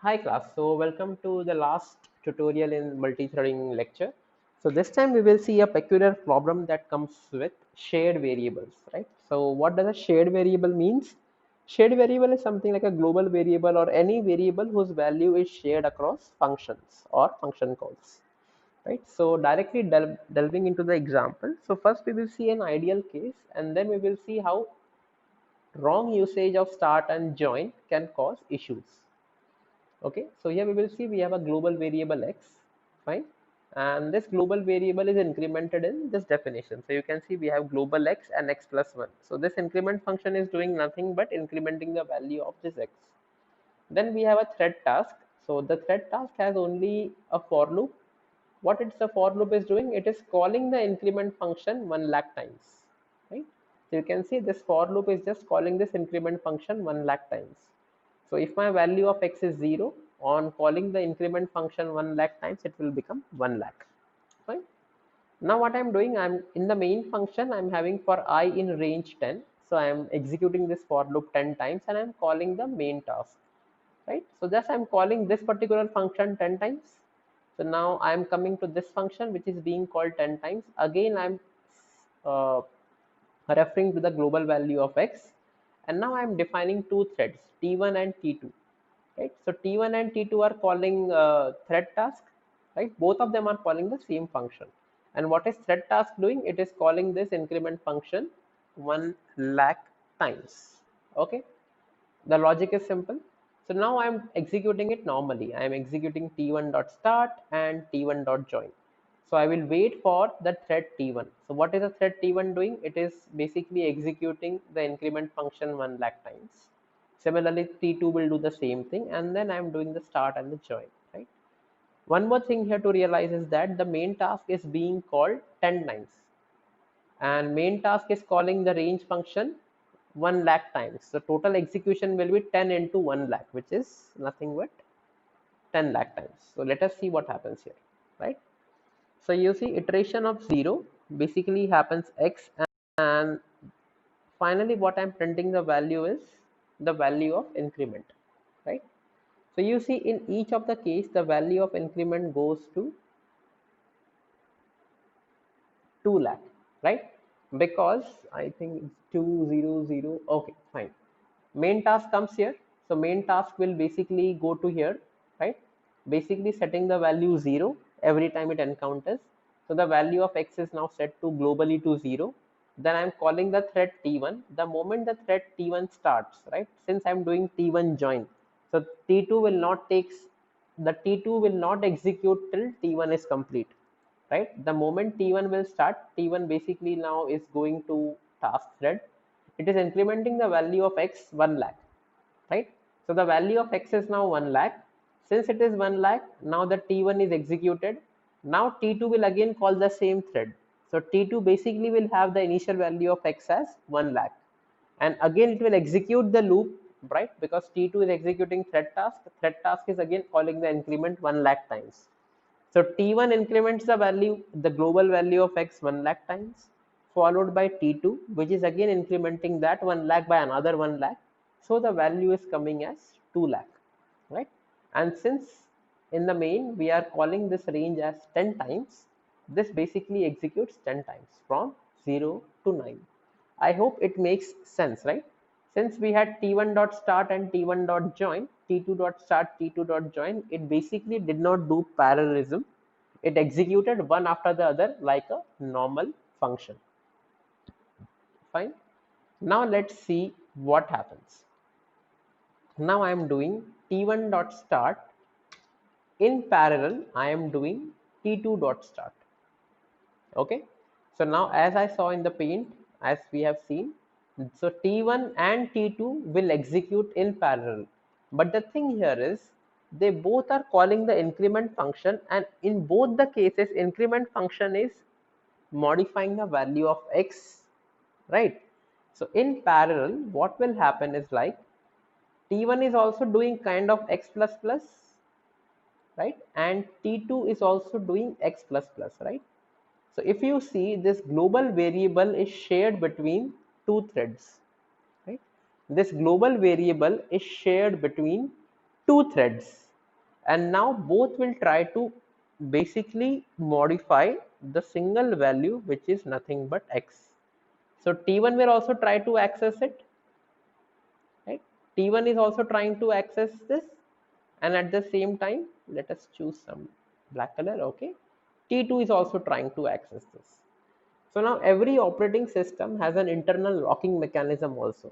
Hi class, so welcome to the last tutorial in multi-threading lecture. So this time we will see a peculiar problem that comes with shared variables, right? So what does a shared variable means? Shared variable is something like a global variable or any variable whose value is shared across functions or function calls, right? So directly delving into the example. So first we will see an ideal case and then we will see how wrong usage of start and join can cause issues. Okay, so here we will see we have a global variable x, fine, and this global variable is incremented in this definition. So you can see we have global x and x plus 1. So this increment function is doing nothing but incrementing the value of this x. Then we have a thread task. So the thread task has only a for loop. What it's a for loop is doing, it is calling the increment function 1 lakh times, right? So you can see this for loop is just calling this increment function 1 lakh times. So if my value of x is 0, on calling the increment function 1 lakh times, it will become 1 lakh, fine. Now what I'm doing, I'm in the main function, I'm having for I in range 10. So I'm executing this for loop 10 times and I'm calling the main task, right? So just I'm calling this particular function 10 times. So now I'm coming to this function which is being called 10 times. Again, I'm uh, referring to the global value of x. And now I'm defining two threads, T1 and T2, right? So T1 and T2 are calling thread task, right? Both of them are calling the same function. And what is thread task doing? It is calling this increment function 1 lakh times. Okay, the logic is simple. So now I'm executing it normally. I'm executing t1 dot start and t1 dot join. So I will wait for the thread t1. So what is the thread t1 doing? It is basically executing the increment function 1 lakh times. Similarly, t2 will do the same thing, and then I'm doing the start and the join, right? One more thing here to realize is that the main task is being called 10 times, and main task is calling the range function 1 lakh times. So total execution will be 10 into 1 lakh, which is nothing but 10 lakh times. So let us see what happens here, right? So you see iteration of 0 basically happens x, and finally what I'm printing the value is the value of increment, right? So you see in each of the case the value of increment goes to 2 lakh, right? Because I think it's 200. Okay, fine. Main task comes here. So main task will basically go to here, right? Basically setting the value 0 every time it encounters. So the value of x is now set to globally to 0. Then I'm calling the thread t1. The moment the thread t1 starts, right? Since I'm doing t1 join, so t2 will not take, the t2 will not execute till t1 is complete, right? The moment t1 will start, t1 basically now is going to task thread. It is incrementing the value of x 1 lakh, right? So the value of x is now 1 lakh. Since it is 1 lakh, now the t1 is executed. Now t2 will again call the same thread. So t2 basically will have the initial value of x as 1 lakh, and again it will execute the loop, right? Because t2 is executing thread task is again calling the increment 1 lakh times. So T1 increments the value, the global value of x 1 lakh times, followed by T2, which is again incrementing that 1 lakh by another 1 lakh. So the value is coming as 2 lakh, right? And since in the main we are calling this range as 10 times, this basically executes 10 times from 0 to 9. I hope it makes sense, right? Since we had t1 dot start and t1 dot join, t2 dot start, t2 dot join, it basically did not do parallelism. It executed one after the other like a normal function. Fine. Now let's see what happens. Now I am doing t1 dot start. In parallel, I am doing t2 dot start. Okay, so now as I saw in the paint, as we have seen, so t1 and t2 will execute in parallel, but the thing here is they both are calling the increment function, and in both the cases increment function is modifying the value of x, right? So in parallel what will happen is like t1 is also doing kind of x plus plus, right? And t2 is also doing x plus plus, right? So if you see, this global variable is shared between two threads, right? This global variable is shared between two threads. and now both will try to basically modify the single value which is nothing but x. So T1 will also try to access it, right? T1 is also trying to access this, and at the same time, let us choose some black color. Okay, T2 is also trying to access this. So now every operating system has an internal locking mechanism also,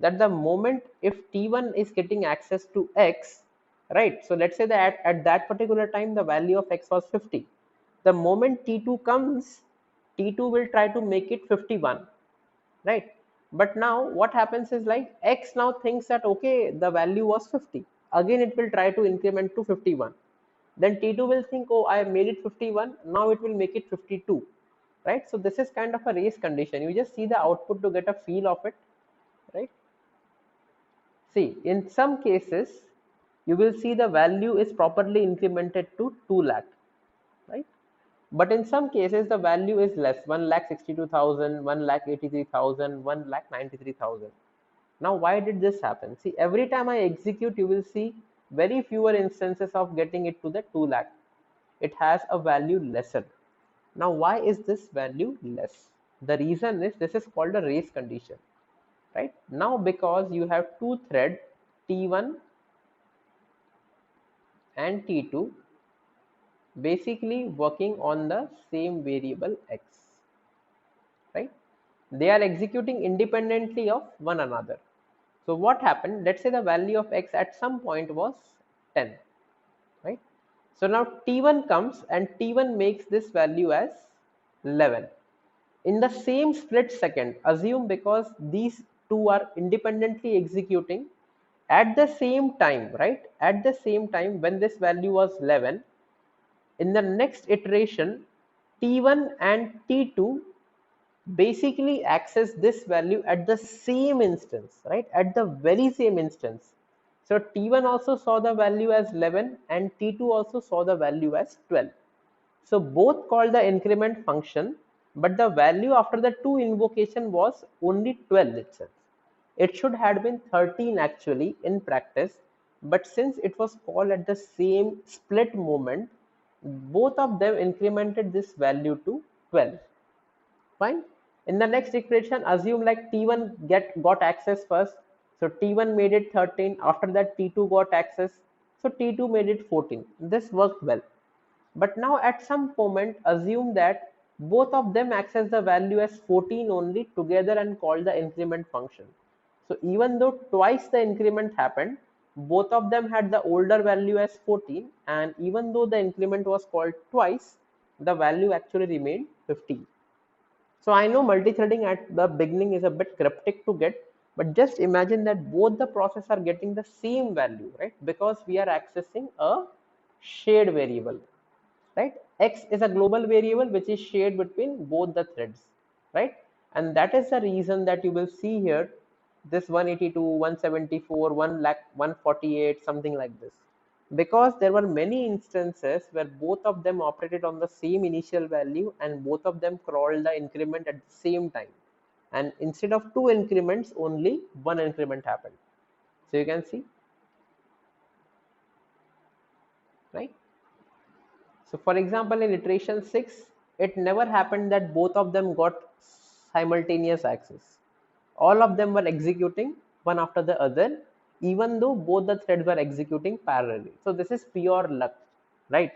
that the moment if T1 is getting access to x, right? So let's say that at that particular time the value of x was 50. The moment T2 comes, T2 will try to make it 51, right? But now what happens is like x now thinks that okay, the value was 50. Again it will try to increment to 51. Then T2 will think, oh, I have made it 51, now it will make it 52, right? So this is kind of a race condition. You just see the output to get a feel of it, right? See, in some cases you will see the value is properly incremented to 2 lakh, right? But in some cases the value is less, 1,62,000, 1,83,000, 1,93,000. Now why did this happen? See, every time I execute you will see very fewer instances of getting it to the 2 lakh. It has a value lesser. Now why is this value less? The reason is this is called a race condition, right? Now because you have two thread T1 and T2 basically working on the same variable x, right? They are executing independently of one another. So what happened? Let's say the value of x at some point was 10, right? So now T1 comes and T1 makes this value as 11. In the same split second, assume because these two are independently executing at the same time, right? At the same time when this value was 11, in the next iteration, T1 and T2 basically access this value at the same instance, right? At the very same instance. So T1 also saw the value as 11 and T2 also saw the value as 12. So both called the increment function, but the value after the two invocation was only 12 itself. It should have been 13 actually in practice, but since it was called at the same split moment, both of them incremented this value to 12. Fine. In the next equation, assume like T1 got access first. So T1 made it 13. After that, T2 got access. So T2 made it 14. This worked well. But now at some moment, assume that both of them access the value as 14 only together and call the increment function. So even though twice the increment happened, both of them had the older value as 14, and even though the increment was called twice, the value actually remained 15. So I know multi-threading at the beginning is a bit cryptic to get, but just imagine that both the process are getting the same value, right? Because we are accessing a shared variable, right? X is a global variable which is shared between both the threads, right? And that is the reason that you will see here this 182, 174, 1 lakh, 148, something like this, because there were many instances where both of them operated on the same initial value and both of them crawled the increment at the same time, and instead of two increments only one increment happened. So you can see, right? So for example, in iteration 6, it never happened that both of them got simultaneous access. All of them were executing one after the other, even though both the threads were executing parallelly. So this is pure luck, right?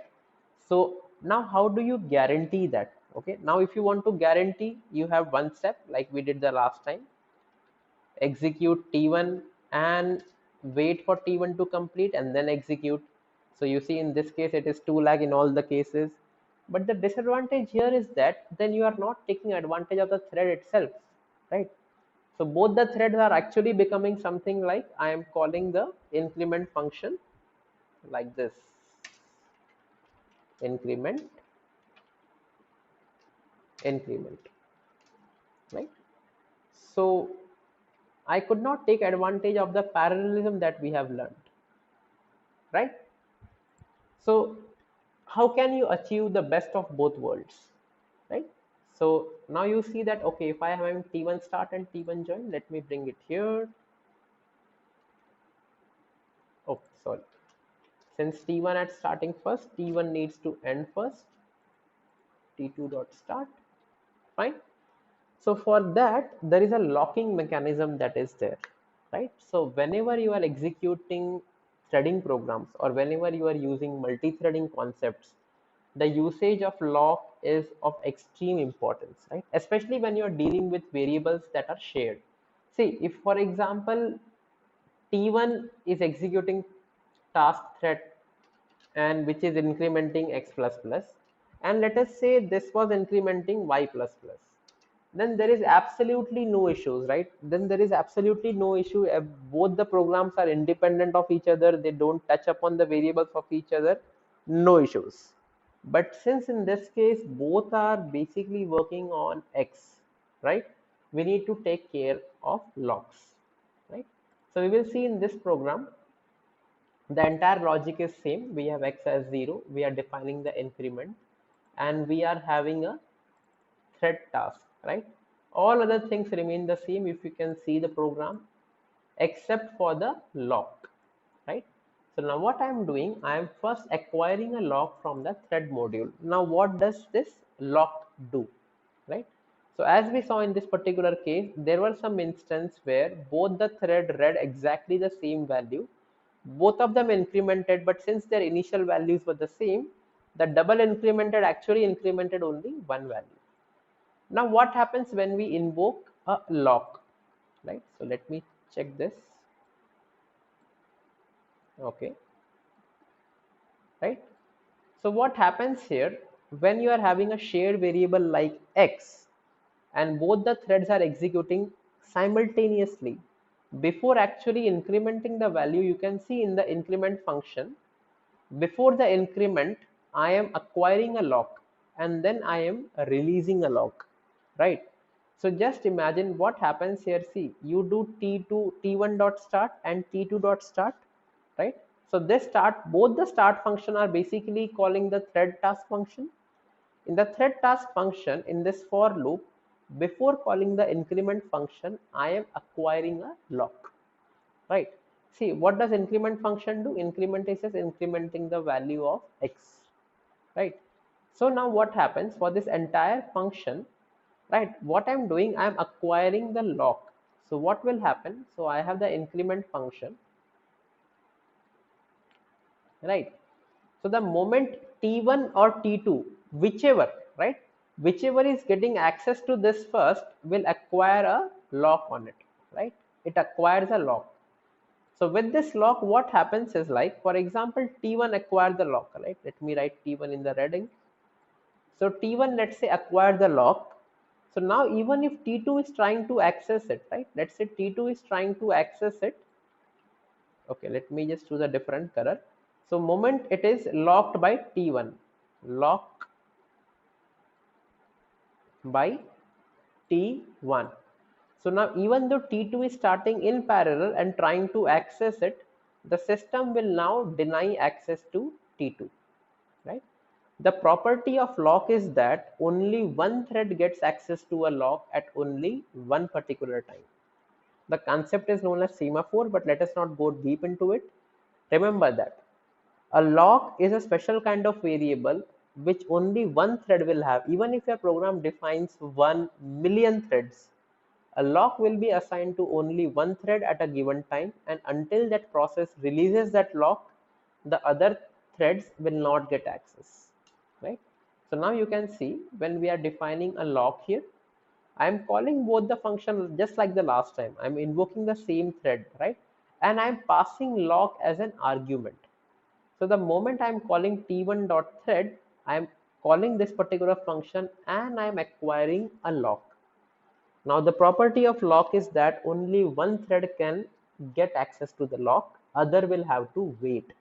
So now how do you guarantee that? Okay, now if you want to guarantee, you have one step like we did the last time. Execute T1 and wait for T1 to complete and then execute. So you see in this case it is 2 lakh in all the cases. But the disadvantage here is that then you are not taking advantage of the thread itself, right? So both the threads are actually becoming something like I am calling the increment function like this. Increment, increment, right? So I could not take advantage of the parallelism that we have learned, right? So how can you achieve the best of both worlds, right? So now you see that, okay, if I am having T1 start and T1 join, let me bring it here. Oh, sorry. Since T1 at starting first, T1 needs to end first. T2 dot start. Fine. So for that, there is a locking mechanism that is there, right? So whenever you are executing threading programs or whenever you are using multi-threading concepts, the usage of lock is of extreme importance, right? Especially when you are dealing with variables that are shared. See, if for example, T1 is executing task thread and which is incrementing x plus plus, and let us say this was incrementing y plus plus, then there is absolutely no issues, right? Then there is absolutely no issue. Both the programs are independent of each other, they don't touch upon the variables of each other, no issues. But since in this case both are basically working on x, right, we need to take care of locks, right? So we will see in this program the entire logic is same. We have x as 0, we are defining the increment, and we are having a thread task, right? All other things remain the same if you can see the program, except for the lock, right? So now what I am doing, I am first acquiring a lock from the thread module. Now what does this lock do, right? So as we saw in this particular case, there were some instances where both the thread read exactly the same value, both of them incremented, but since their initial values were the same, the double incremented actually incremented only one value. Now what happens when we invoke a lock, right? So let me check this. Okay, right? So what happens here, when you are having a shared variable like x and both the threads are executing simultaneously, before actually incrementing the value, you can see in the increment function, before the increment I am acquiring a lock and then I am releasing a lock, right? So just imagine what happens here. See, you do t1 dot start and t2 dot start, right? So this start, both the start function are basically calling the thread task function. In the thread task function, in this for loop, before calling the increment function, I am acquiring a lock, right? See, what does increment function do? Increment is just incrementing the value of x, right? So now what happens for this entire function, right? What I'm doing, I'm acquiring the lock. So what will happen? So I have the increment function, right? So the moment t1 or t2, whichever, right, whichever is getting access to this first will acquire a lock on it, right? It acquires a lock. So with this lock, what happens is, like, for example, T1 acquired the lock, right? Let me write T1 in the red ink. So T1, let's say, acquired the lock. So now even if T2 is trying to access it, right? Let's say T2 is trying to access it. Okay, let me just choose a different color. So moment it is locked by T1, lock by T1. So now even though T2 is starting in parallel and trying to access it, the system will now deny access to T2, right? The property of lock is that only one thread gets access to a lock at only one particular time. The concept is known as semaphore, but let us not go deep into it. Remember that a lock is a special kind of variable which only one thread will have. Even if your program defines 1,000,000 threads, a lock will be assigned to only one thread at a given time, and until that process releases that lock, the other threads will not get access, right? So now you can see when we are defining a lock here, I am calling both the function just like the last time. I'm invoking the same thread, right? And I'm passing lock as an argument. So the moment I'm calling t1.thread, I'm calling this particular function and I'm acquiring a lock. Now the property of lock is that only one thread can get access to the lock, other will have to wait.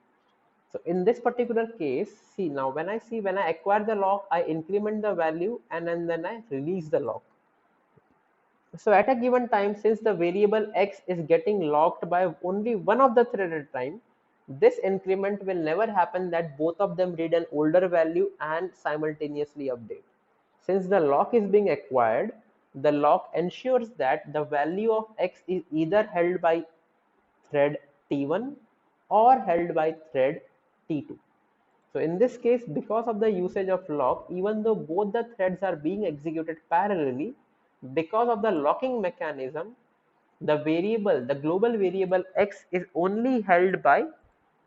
So in this particular case, see, now when I acquire the lock, I increment the value and then I release the lock. So at a given time, since the variable x is getting locked by only one of the thread at a time, this increment will never happen that both of them read an older value and simultaneously update. Since the lock is being acquired, the lock ensures that the value of x is either held by thread T1 or held by thread T2. So in this case, because of the usage of lock, even though both the threads are being executed parallelly, because of the locking mechanism, the variable, the global variable X is only held by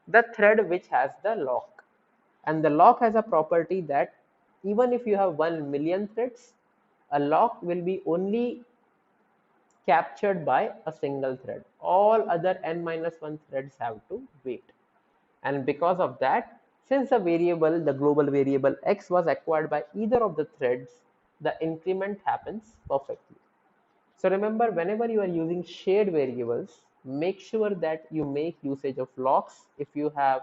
the thread which has the lock. And the lock has a property that even if you have 1 million threads, a lock will be only captured by a single thread. All other n-1 threads have to wait. And because of that, since the variable, the global variable X was acquired by either of the threads, the increment happens perfectly. So remember, whenever you are using shared variables, make sure that you make usage of locks if you have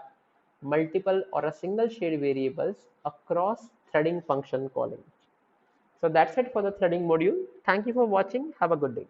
multiple or a single shared variables across threading function calling. So that's it for the threading module. Thank you for watching. Have a good day.